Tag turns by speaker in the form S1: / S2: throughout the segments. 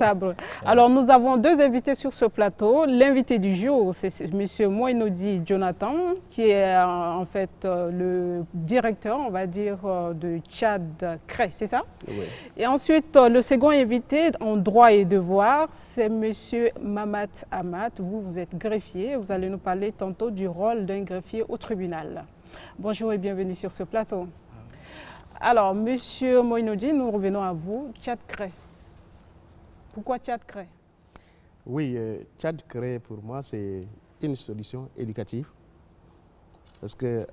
S1: Table. Alors, nous avons deux invités sur ce plateau. L'invité du jour, c'est M. Moinodi Jonathan, qui est en fait le directeur, on va dire, de Tchad CRE, c'est ça?
S2: Oui.
S1: Et ensuite, le second invité en droit et devoir, c'est M. Mamat Amat. Vous êtes greffier. Vous allez nous parler tantôt du rôle d'un greffier au tribunal. Bonjour et bienvenue sur ce plateau. Alors, M. Moinodi, nous revenons à vous. Tchad CRE. Pourquoi Tchad CRE?
S2: Oui, Tchad CRE pour moi c'est une solution éducative parce que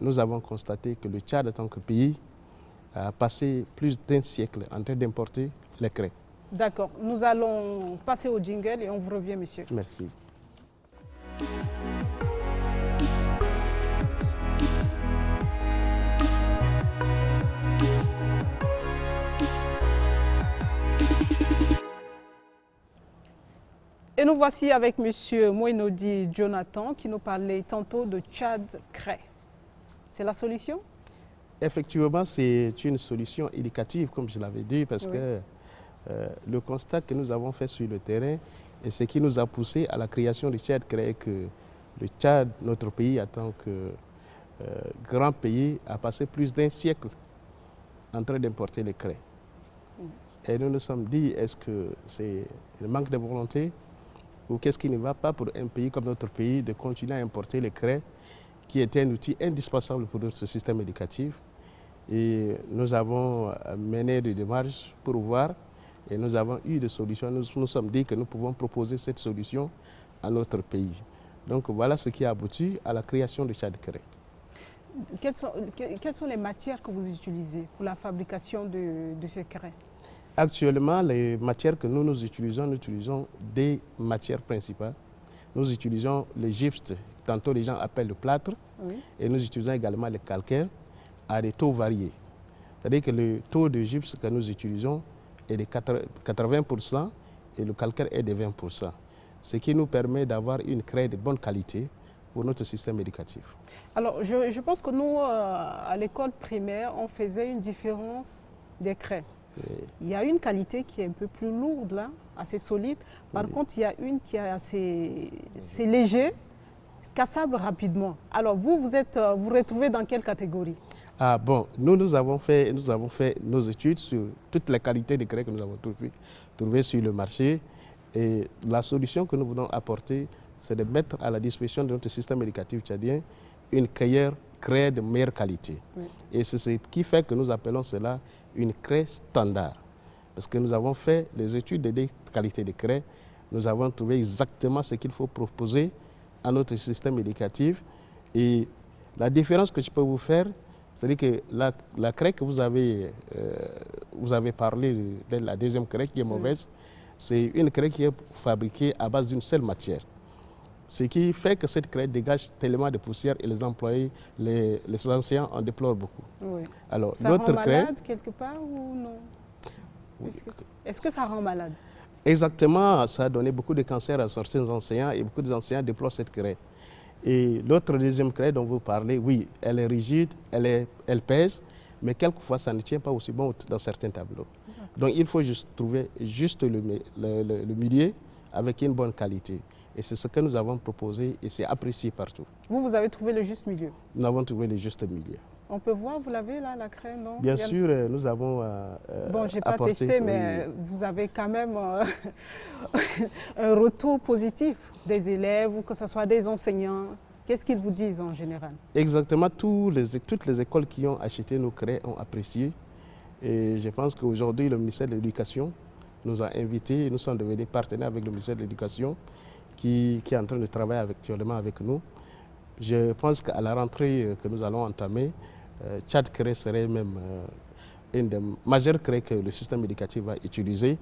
S2: nous avons constaté que le Tchad en tant que pays a passé plus d'un siècle en train d'importer les craies.
S1: D'accord, nous allons passer au jingle et on vous revient, monsieur.
S2: Merci.
S1: Et nous voici avec M. Moinodi Jonathan qui nous parlait tantôt de Tchad CRE. C'est la solution?
S2: Effectivement, c'est une solution éducative, comme je l'avais dit, parce
S1: Oui.
S2: que le constat que nous avons fait sur le terrain et ce qui nous a poussé à la création du Tchad CRE est que le Tchad, notre pays, en tant que grand pays, a passé plus d'un siècle en train d'importer les craies. Et nous nous sommes dit, est-ce que c'est un manque de volonté ou qu'est-ce qui ne va pas pour un pays comme notre pays de continuer à importer les craies, qui était un outil indispensable pour notre système éducatif. Et nous avons mené des démarches pour voir et nous avons eu des solutions. Nous nous sommes dit que nous pouvons proposer cette solution à notre pays. Donc voilà ce qui a abouti à la création de Tchad CRE.
S1: Quelles sont les matières que vous utilisez pour la fabrication de ces craies?
S2: Actuellement, les matières que nous utilisons des matières principales. Nous utilisons le gypse, tantôt les gens appellent le plâtre,
S1: Oui.
S2: et nous utilisons également le calcaire à des taux variés. C'est-à-dire que le taux de gypse que nous utilisons est de 80% et le calcaire est de 20%. Ce qui nous permet d'avoir une craie de bonne qualité pour notre système éducatif.
S1: Alors, je pense que nous, à l'école primaire, on faisait une différence des craies.
S2: Et
S1: Il y a une qualité qui est un peu plus lourde, là, assez solide. Par contre, il y a une qui est assez léger, cassable rapidement. Alors, vous retrouvez dans quelle catégorie?
S2: Ah bon, nous avons fait nos études sur toutes les qualités de craies que nous avons trouvées sur le marché. Et la solution que nous voulons apporter, c'est de mettre à la disposition de notre système éducatif tchadien une craie de meilleure qualité.
S1: Oui.
S2: Et c'est ce qui fait que nous appelons cela une craie standard. Parce que nous avons fait les études des qualités de craie, nous avons trouvé exactement ce qu'il faut proposer à notre système éducatif. Et la différence que je peux vous faire, c'est que la craie que vous avez parlé de la deuxième craie qui est mauvaise, c'est une craie qui est fabriquée à base d'une seule matière. Ce qui fait que cette craie dégage tellement de poussière et les employés, les enseignants en déplorent beaucoup.
S1: Oui.
S2: Alors,
S1: Ça
S2: notre
S1: rend
S2: craie,
S1: malade quelque part ou non? Est-ce que ça rend malade?
S2: exactement, ça a donné beaucoup de cancers à certains enseignants et beaucoup d'enseignants déplorent cette craie. Et l'autre deuxième craie dont vous parlez, oui, elle est rigide, elle pèse, mais quelquefois ça ne tient pas aussi bon dans certains tableaux. Donc il faut juste trouver juste le milieu avec une bonne qualité. Et c'est ce que nous avons proposé et c'est apprécié partout.
S1: Vous avez trouvé le juste milieu.
S2: Nous avons trouvé le juste milieu.
S1: On peut voir, vous l'avez là, la craie, non?
S2: Bien sûr, nous avons
S1: Bon, je n'ai pas
S2: apporté,
S1: testé, mais vous avez quand même un retour positif des élèves ou que ce soit des enseignants. Qu'est-ce qu'ils vous disent en général?
S2: Exactement, toutes les écoles qui ont acheté nos craies ont apprécié. Et je pense qu'aujourd'hui, le ministère de l'Éducation nous a invités, nous sommes devenus partenaires avec le ministère de l'Éducation qui est en train de travailler actuellement avec nous. Je pense qu'à la rentrée que nous allons entamer, Tchad CRE serait même une des majeures craies que le système éducatif va utiliser.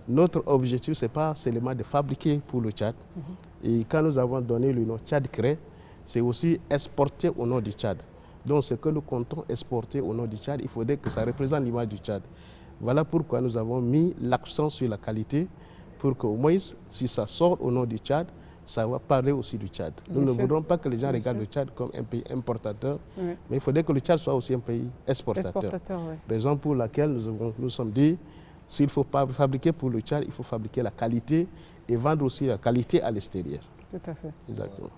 S2: Notre objectif, ce n'est pas seulement de fabriquer pour le Tchad. Et quand nous avons donné le nom Tchad CRE, c'est aussi exporter au nom du Tchad. Donc ce que nous comptons exporter au nom du Tchad, il faudrait que ça représente l'image du Tchad. Voilà pourquoi nous avons mis l'accent sur la qualité, pour qu'au moins, si ça sort au nom du Tchad, ça va parler aussi du Tchad. Nous ne voudrons pas que les gens regardent le Tchad comme un pays importateur, mais il faudrait que le Tchad soit aussi un pays exportateur.
S1: Oui.
S2: Raison pour laquelle nous sommes dit, S'il faut pas fabriquer pour le Tchad, il faut fabriquer la qualité et vendre aussi la qualité à l'extérieur.
S1: Tout à fait.
S2: Exactement.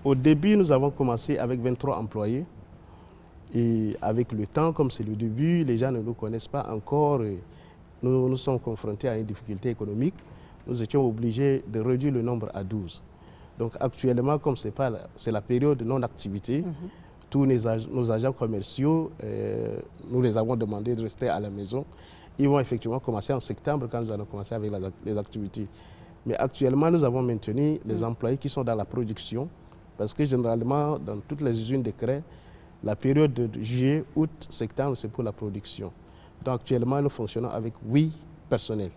S2: Au début, nous avons commencé avec 23 employés. Et avec le temps, comme c'est le début, les gens ne nous connaissent pas encore. Nous sommes confrontés à une difficulté économique. Nous étions obligés de réduire le nombre à 12. Donc actuellement, comme c'est la période de non-activité, tous nos agents commerciaux, nous les avons demandé de rester à la maison. Ils vont effectivement commencer en septembre quand nous allons commencer avec les activités. Mais actuellement, nous avons maintenu les employés qui sont dans la production parce que généralement, dans toutes les usines de craie, la période de juillet, août, septembre, c'est pour la production. Donc actuellement, nous fonctionnons avec 8 personnels.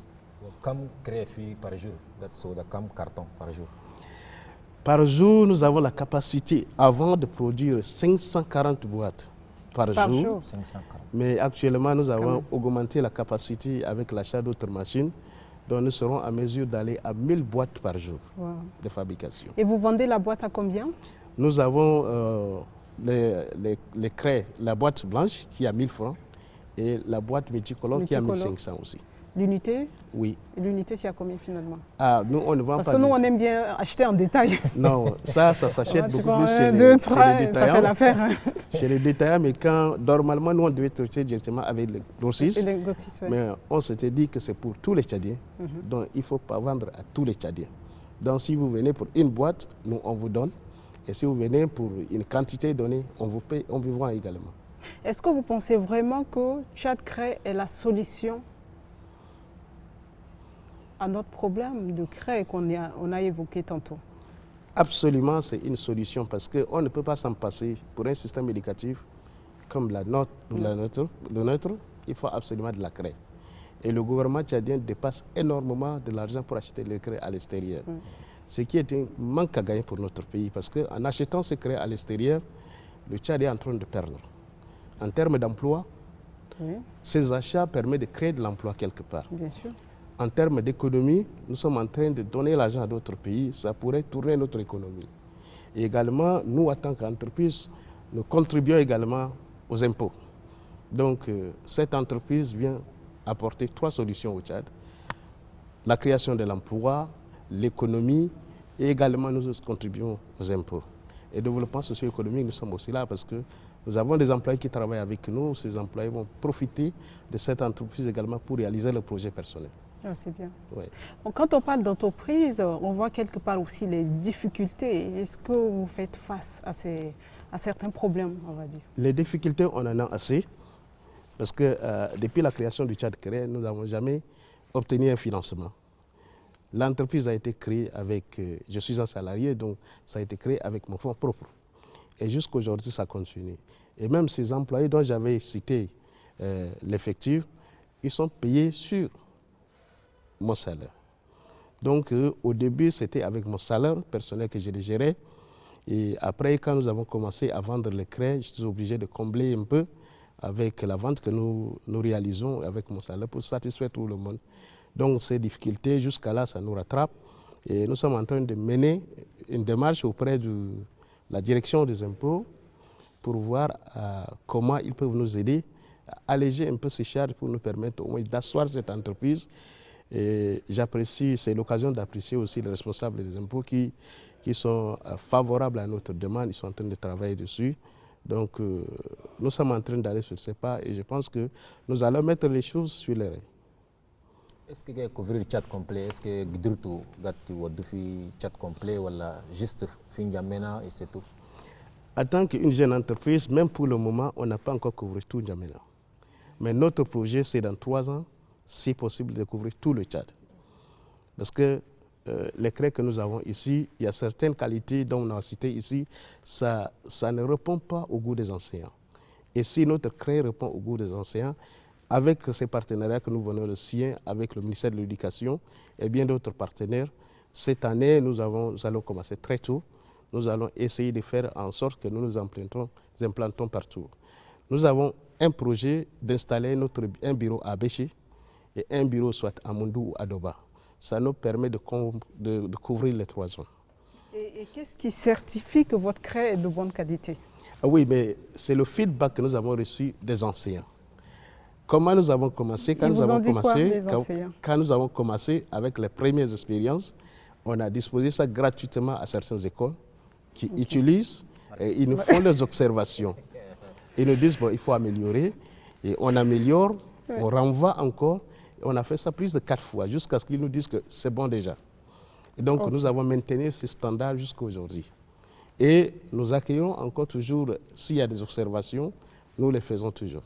S3: Combien de craie par jour? Combien de cartons par jour?
S2: Par jour, nous avons la capacité, avant de produire 540 boîtes par jour.
S3: 540.
S2: Mais actuellement, nous avons augmenté la capacité avec l'achat d'autres machines. Donc nous serons à mesure d'aller à 1000 boîtes par jour de fabrication.
S1: Et vous vendez la boîte à combien?
S2: Nous avons les craies, la boîte blanche qui est à 1000 francs et la boîte multicolore qui est à 1500 aussi.
S1: L'unité?
S2: Oui.
S1: Et l'unité, c'est à combien finalement?
S2: Ah, nous, on ne vend pas.
S1: Parce que nous, on aime bien acheter en détail.
S2: Non, ça s'achète beaucoup plus chez les détaillants.
S1: Ça fait l'affaire. Hein.
S2: Chez les détaillants, mais normalement, nous, on devait traiter directement avec les grossistes.
S1: Ouais.
S2: Mais on s'était dit que c'est pour tous les Tchadiens. Donc, il ne faut pas vendre à tous les Tchadiens. Donc, si vous venez pour une boîte, nous, on vous donne. Et si vous venez pour une quantité donnée, on vous paye, on vous vend également.
S1: Est-ce que vous pensez vraiment que Tchad Craie est la solution à notre problème de craie qu'on a évoqué tantôt?
S2: Absolument, c'est une solution parce qu'on ne peut pas s'en passer pour un système éducatif comme le nôtre. Il faut absolument de la craie. Et le gouvernement tchadien dépasse énormément de l'argent pour acheter les craies à l'extérieur. Ce qui est un manque à gagner pour notre pays parce qu'en achetant ces craies à l'extérieur, le Tchad est en train de perdre. En termes d'emploi, ces achats permettent de créer de l'emploi quelque part.
S1: Bien sûr.
S2: En termes d'économie, nous sommes en train de donner l'argent à d'autres pays, ça pourrait tourner notre économie. Et également, nous, en tant qu'entreprise, nous contribuons également aux impôts. Donc, cette entreprise vient apporter 3 solutions au Tchad. La création de l'emploi, l'économie et également nous contribuons aux impôts. Et développement socio-économique, nous sommes aussi là parce que nous avons des employés qui travaillent avec nous. Ces employés vont profiter de cette entreprise également pour réaliser leurs projets personnels.
S1: Ah, c'est bien.
S2: Oui.
S1: Bon, quand on parle d'entreprise, on voit quelque part aussi les difficultés. Est-ce que vous faites face à certains problèmes, on va dire?
S2: Les difficultés, on en a assez. Parce que depuis la création du Tchad Craie, nous n'avons jamais obtenu un financement. L'entreprise a été créée avec, je suis un salarié, donc ça a été créé avec mon fonds propre. Et jusqu'à aujourd'hui, ça continue. Et même ces employés dont j'avais cité l'effectif, ils sont payés sur mon salaire. Donc au début, c'était avec mon salaire personnel que je les gérais. Et après, quand nous avons commencé à vendre les craies, je suis obligé de combler un peu avec la vente que nous réalisons avec mon salaire pour satisfaire tout le monde. Donc ces difficultés, jusqu'à là, ça nous rattrape. Et nous sommes en train de mener une démarche auprès de la direction des impôts pour voir comment ils peuvent nous aider à alléger un peu ces charges pour nous permettre au moins d'asseoir cette entreprise. Et j'apprécie, c'est l'occasion d'apprécier aussi les responsables des impôts qui sont favorables à notre demande. Ils sont en train de travailler dessus. Donc nous sommes en train d'aller sur ces pas et je pense que nous allons mettre les choses sur les rails.
S3: Est-ce que vous avez couvert le chat complet? Est-ce que vous avez fait le chat complet ou juste N'Djamena et c'est tout?
S2: En tant qu'une jeune entreprise, même pour le moment, on n'a pas encore couvert tout N'Djamena. Mais notre projet, c'est dans 3 ans, si possible, de couvrir tout le Tchad. Parce que les craies que nous avons ici, il y a certaines qualités dont on a cité ici, ça ne répond pas au goût des enseignants. Et si notre craie répond au goût des enseignants, avec ces partenariats que nous venons de signer avec le ministère de l'Éducation et bien d'autres partenaires, cette année, nous allons commencer très tôt. Nous allons essayer de faire en sorte que nous nous implantons partout. Nous avons un projet d'installer un bureau à Béché et un bureau soit à Mondou ou à Doba. Ça nous permet de couvrir les 3 zones.
S1: Et qu'est-ce qui certifie que votre craie est de bonne qualité?
S2: Oui, mais c'est le feedback que nous avons reçu des enseignants. Comment nous avons commencé?
S1: Ils vous ont dit quoi, les enseignants?
S2: Quand nous avons commencé avec les premières expériences, on a disposé ça gratuitement à certaines écoles qui utilisent et ils nous font leurs observations. Ils nous disent, bon, il faut améliorer, et on améliore, on renvoie encore, et on a fait ça plus de 4 fois, jusqu'à ce qu'ils nous disent que c'est bon déjà. Et donc, nous avons maintenu ce standard jusqu'à aujourd'hui. Et nous accueillons encore toujours, s'il y a des observations, nous les faisons toujours.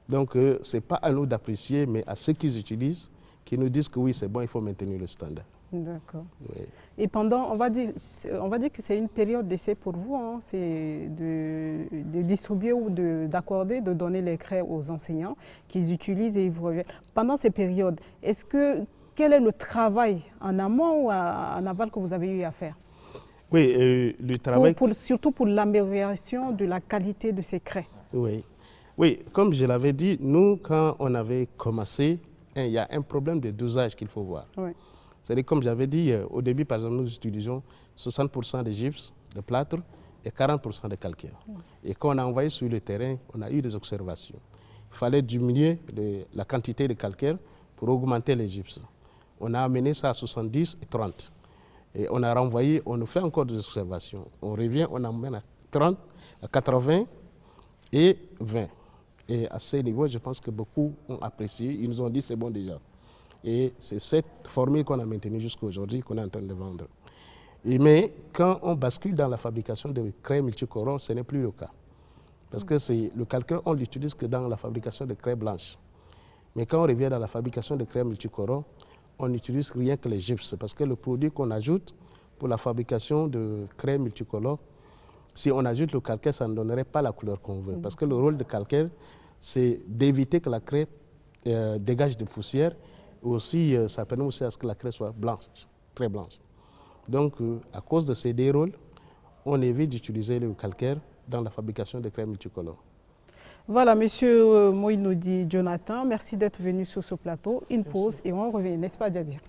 S2: Donc, ce n'est pas à nous d'apprécier, mais à ceux qui utilisent, qui nous disent que oui, c'est bon, il faut maintenir le standard.
S1: D'accord.
S2: Oui.
S1: Et pendant, on va dire que c'est une période d'essai pour vous, hein, c'est de distribuer ou d'accorder, de donner les craies aux enseignants qu'ils utilisent et ils vous reviennent. Pendant ces périodes, quel est le travail en amont ou en aval que vous avez eu à faire?
S2: Oui, le travail...
S1: surtout pour l'amélioration de la qualité de ces craies.
S2: Oui. Oui, comme je l'avais dit, nous, quand on avait commencé, il y a un problème de dosage qu'il faut voir.
S1: Oui.
S2: C'est-à-dire, comme j'avais dit, au début, par exemple, nous utilisions 60% de gypse, de plâtre et 40% de calcaire. Et quand on a envoyé sur le terrain, on a eu des observations. Il fallait diminuer la quantité de calcaire pour augmenter les gypses. On a amené ça à 70 et 30. Et on a renvoyé, on nous fait encore des observations. On revient, on amène à 30, à 80 et 20. Et à ce niveau, je pense que beaucoup ont apprécié. Ils nous ont dit c'est bon déjà. Et c'est cette formule qu'on a maintenue jusqu'à aujourd'hui qu'on est en train de vendre. Mais quand on bascule dans la fabrication de craies multicolores, ce n'est plus le cas. Parce que le calcaire, on l'utilise que dans la fabrication de craies blanches. Mais quand on revient dans la fabrication de craies multicolores, on n'utilise rien que les gypses. Parce que le produit qu'on ajoute pour la fabrication de craies multicolores, si on ajoute le calcaire, ça ne donnerait pas la couleur qu'on veut. Parce que le rôle de calcaire, c'est d'éviter que la craie dégage de poussière. Aussi, ça permet aussi à ce que la craie soit blanche, très blanche. Donc, à cause de ces deux rôles, on évite d'utiliser le calcaire dans la fabrication de craies multicolores.
S1: Voilà, monsieur Moïnoudi Jonathan, merci d'être venu sur ce plateau. Une pause et on revient, n'est-ce pas, Djabir?